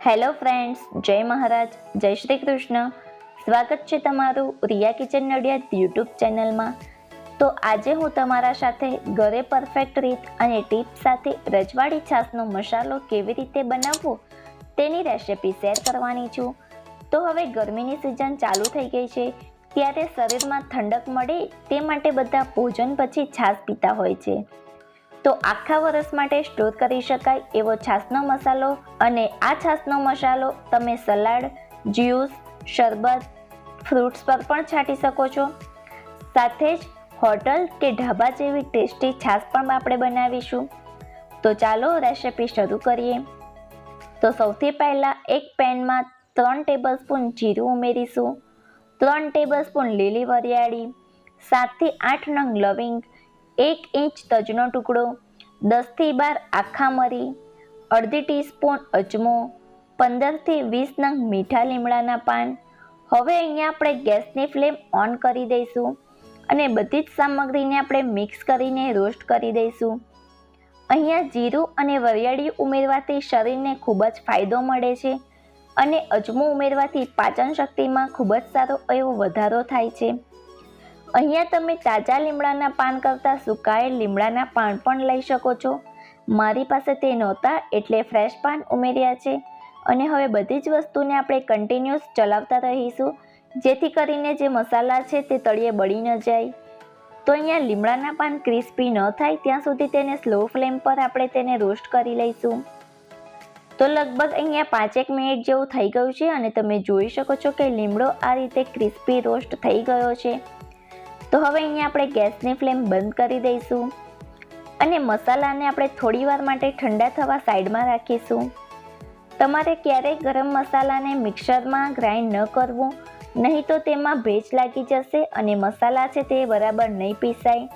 Hello friends, જય મહારાજ, જય શ્રી કૃષ્ણ. સ્વાગત છે તમારું રિયા કિચન નડિયાદ યુટ્યુબ ચેનલમાં. તો આજે હું તમારા સાથે ઘરે પરફેક્ટ રીત અને ટિપ્સ સાથે રજવાડી છાશનો મસાલો કેવી રીતે બનાવવો તેની રેસિપી શેર કરવાની છું. તો હવે ગરમીની સિઝન ચાલુ થઈ ગઈ છે, ત્યારે શરીરમાં ઠંડક મળે તે માટે બધા ભોજન પછી છાશ પીતા હોય છે. તો આખા વર્ષ માટે સ્ટોર કરી શકાય એવો છાશનો મસાલો, અને આ છાશનો મસાલો તમે સલાડ, જ્યુસ, શરબત, ફ્રૂટ્સ પર પણ છાંટી શકો છો. સાથે જ હોટલ કે ઢાબા જેવી ટેસ્ટી છાશ પણ આપણે બનાવીશું. તો ચાલો રેસિપી શરૂ કરીએ. તો સૌથી પહેલાં એક પેનમાં 3 ટેબલસ્પૂન જીરું ઉમેરીશું, 3 ટેબલસ્પૂન લીલી વરિયાળી, 7 થી 8 નંગ લવિંગ, 1 ઇંચ તજનો ટુકડો, 10 થી 12 આખા મરી, અડધી ટીસ્પૂન અજમો, 15 થી 20 નંગ મીઠા લીમડાના પાન. હવે અહીંયા આપણે ગેસની ફ્લેમ ઓન કરી દઈશું અને બધી જ સામગ્રીને આપણે મિક્સ કરીને રોસ્ટ કરી દઈશું. અહીંયા જીરું અને વરિયાળી ઉમેરવાથી શરીરને ખૂબ જ ફાયદો મળે છે, અને અજમો ઉમેરવાથી પાચન શક્તિમાં ખૂબ જ સારો એવો વધારો થાય છે. અહીંયા તમે તાજા લીમડાના પાન કરતાં સુકાયેલ લીમડાના પાન પણ લઈ શકો છો. મારી પાસે તે નહોતા એટલે ફ્રેશ પાન ઉમેર્યા છે. અને હવે બધી જ વસ્તુને આપણે કન્ટિન્યુઅસ ચલાવતા રહીશું, જેથી કરીને જે મસાલા છે તે તળિયે બળી ન જાય. તો અહીંયા લીમડાના પાન ક્રિસ્પી ન થાય ત્યાં સુધી તેને સ્લો ફ્લેમ પર આપણે તેને રોસ્ટ કરી લઈશું. તો લગભગ અહીંયા 5-1 મિનિટ જેવું થઈ ગયું છે, અને તમે જોઈ શકો છો કે લીમડો આ રીતે ક્રિસ્પી રોસ્ટ થઈ ગયો છે. તો હવે અહીંયા આપણે ગેસની ફ્લેમ બંધ કરી દઈશું અને મસાલાને આપણે થોડી વાર માટે ઠંડા થવા સાઈડમાં રાખીશું. તમારે ક્યારેય ગરમ મસાલાને મિક્સરમાં ગ્રાઇન્ડ ન કરવું, નહીં તો તેમાં ભેજ લાગી જશે અને મસાલા છે તે બરાબર નહીં પીસાય.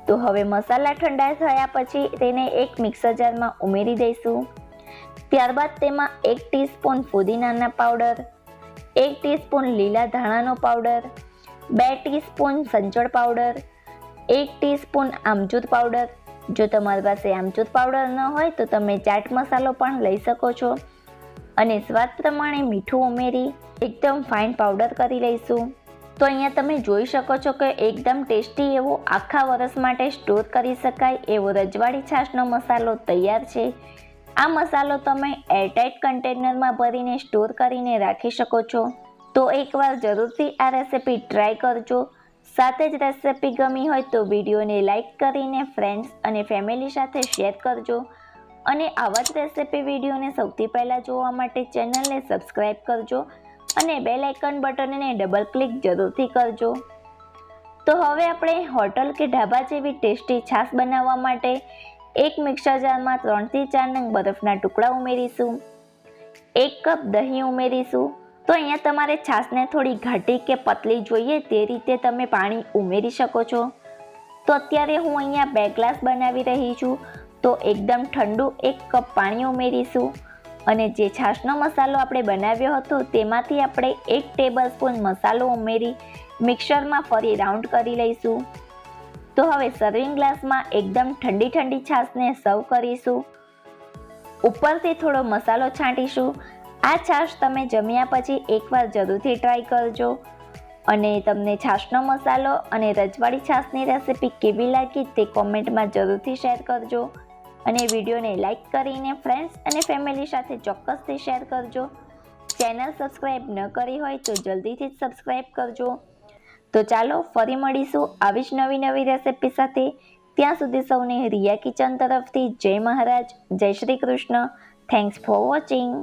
તો હવે મસાલા ઠંડા થયા પછી તેને એક મિક્સર જારમાં ઉમેરી દઈશું. ત્યારબાદ તેમાં 1 ટીસ્પૂન ફુદીનાના પાવડર, 1 ટીસ્પૂન લીલા ધાણાનો પાવડર, 2 ટીસ્પૂન સંચળ પાવડર, 1 ટીસ્પૂન આમચૂર પાવડર. જો તમારી પાસે આમચૂર પાવડર ન હોય તો તમે ચાટ મસાલો પણ લઈ શકો છો. અને સ્વાદ પ્રમાણે મીઠું ઉમેરી એકદમ ફાઇન પાવડર કરી લઈશું. તો અહીંયા તમે જોઈ શકો છો કે એકદમ ટેસ્ટી એવો આખા વર્ષ માટે સ્ટોર કરી શકાય એવો રજવાડી છાશનો મસાલો તૈયાર છે. આ મસાલો તમે એરટાઇટ કન્ટેનરમાં ભરીને સ્ટોર કરીને રાખી શકો છો. તો એકવાર જરૂરથી આ રેસિપી ટ્રાય કરજો. સાથે જ રેસિપી ગમી હોય તો વિડીયોને લાઇક કરીને ફ્રેન્ડ્સ અને ફેમિલી સાથે શેર કરજો. અને આવા જ રેસિપી વિડીયોને સૌથી પહેલાં જોવા માટે ચેનલને સબસ્ક્રાઈબ કરજો અને બેલ આઇકન બટનને ડબલ ક્લિક જરૂરથી કરજો. તો હવે આપણે હોટલ કે ઢાબા જેવી ટેસ્ટી છાશ બનાવવા માટે એક મિક્સર જારમાં 3 થી 4 નંગ બરફના ટુકડા ઉમેરીશું. 1 કપ દહીં ઉમેરીશું. તો અહીંયા તમારે છાશને થોડી ઘાટી કે પતલી જોઈએ તે રીતે તમે પાણી ઉમેરી શકો છો. તો અત્યારે હું અહીંયા 2 ગ્લાસ બનાવી રહી છું, તો એકદમ ઠંડુ 1 કપ પાણી ઉમેરીશું. અને જે છાશનો મસાલો આપણે બનાવ્યો હતો તેમાંથી આપણે 1 ટેબલસ્પૂન મસાલો ઉમેરી મિક્સરમાં ફરી રાઉન્ડ કરી લઈશું. તો હવે સર્વિંગ ગ્લાસમાં એકદમ ઠંડી છાશને સર્વ કરીશું. ઉપરથી થોડો મસાલો છાંટીશું. આ છાશ તમે જમ્યા પછી એકવાર જરૂરથી ટ્રાય કરજો. અને તમને છાશનો મસાલો અને રજવાડી છાશની રેસિપી કેવી લાગી તે કોમેન્ટમાં જરૂરથી શેર કરજો. અને વિડીયોને લાઇક કરીને ફ્રેન્ડ્સ અને ફેમિલી સાથે ચોક્કસથી શેર કરજો. ચેનલ સબસ્ક્રાઈબ ન કરી હોય તો જલ્દીથી જ સબસ્ક્રાઈબ કરજો. તો ચાલો ફરી મળીશું આવી જ નવી રેસિપી સાથે. ત્યાં સુધી સૌને રિયા કિચન તરફથી જય મહારાજ, જય Shri Krishna. Thanks for watching.